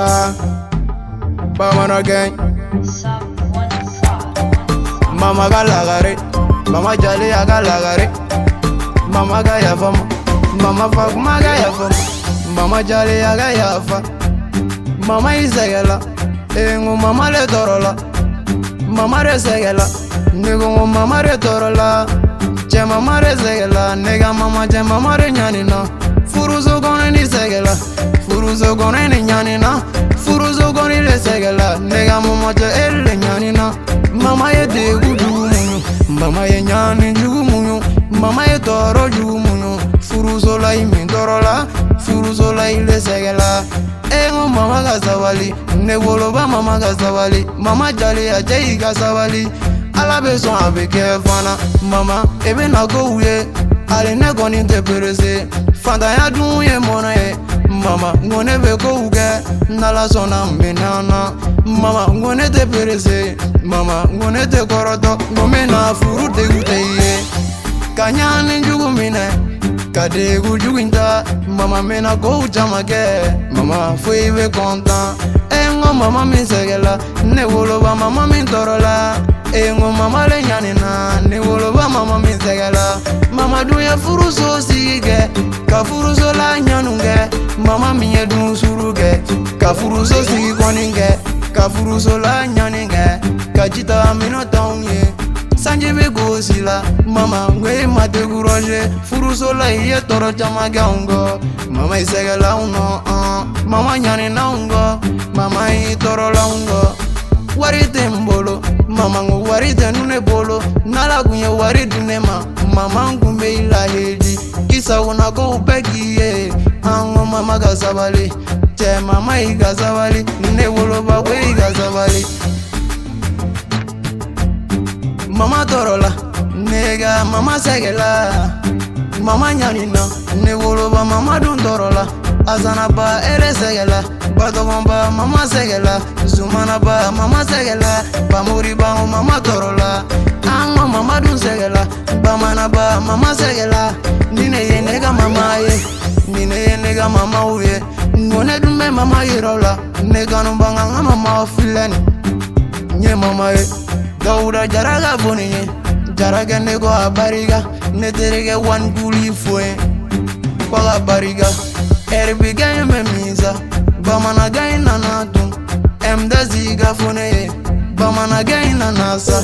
Ah, Bamana gang. Mama ga lagare, mama jali aga lagare. Mama ga yafa, mama fak maga yafa. Mama jali aga yafa. Mama izagela, engu mama le torola. Mama resegela, nego mama re torola. Je mama resegela, nega mama je mama re nyanina. Furuzo gone ni segela, furuzo gone ni nyanina. Furuzo gone le segela, nega mama je elle nyanina. Mama ye de gudu munyu, mama ye nyani jugu munyu, mama ye toro jugu munyu. Furuzo la imi torola, furuzo la ile segela. Engo mama gazawali, ne woloba mama gazawali. Mama jali ajayi gazawali. Ala beson abeke fana, mama ebe na go uye. Ale ne goni te perese, fanta ya dunye mona ye. Mama ngone be go uge, nala sona menana. Mama ngone te perese, mama ngone te koroto. Ngome na furu te guteye, kanyane njugu mine. Kadegu juginta, mama mena go jamage. Mama fui be content. Engo mama mi segela, ne woloba mama mi torola. Engo mama le nyanina, ne woloba mama mi segela. Mama duya furuso sige, ka furuso la nyanunge. Mama mi edun suruge, ka furuso sigi koninge, ka furuso la nyaninge. Ka jita amino taunye. Sanje be gosila, mama ngwe mate guroje. Furuso la iye toro chama gaungo. Mama isegela uno, mama nyane na ungo. Mama i toro la ungo. Warite mbolo, mama ngu warite nune bolo. Nala kunye warite nema, mama ngumbe ila heji. Kisa unako upekiye, ango mama gazabali. Che mama i gazabali, nune bolo bakwe i gazabali. Mama torola, nega mama segela. Mama nyanina, ne woloba mama dun torola. Azana ba ere segela, batogomba mama segela. Zumana ba mama segela, bamuri ba mama torola. Ango mama dun segela, bamana ba mama segela. Nine ye nega mama ye, nine ye nega mama uye. Ngone dumbe mama yirola, nega numbanga mama fileni. Nye mama ye. Gauda jaraga boniye, jaraga nego abariga. Neterege wan guli fue, kwa abariga. Erbiga yeme miza, bamana gai nanatun. Emda ziga fune, bamana gai nanasa.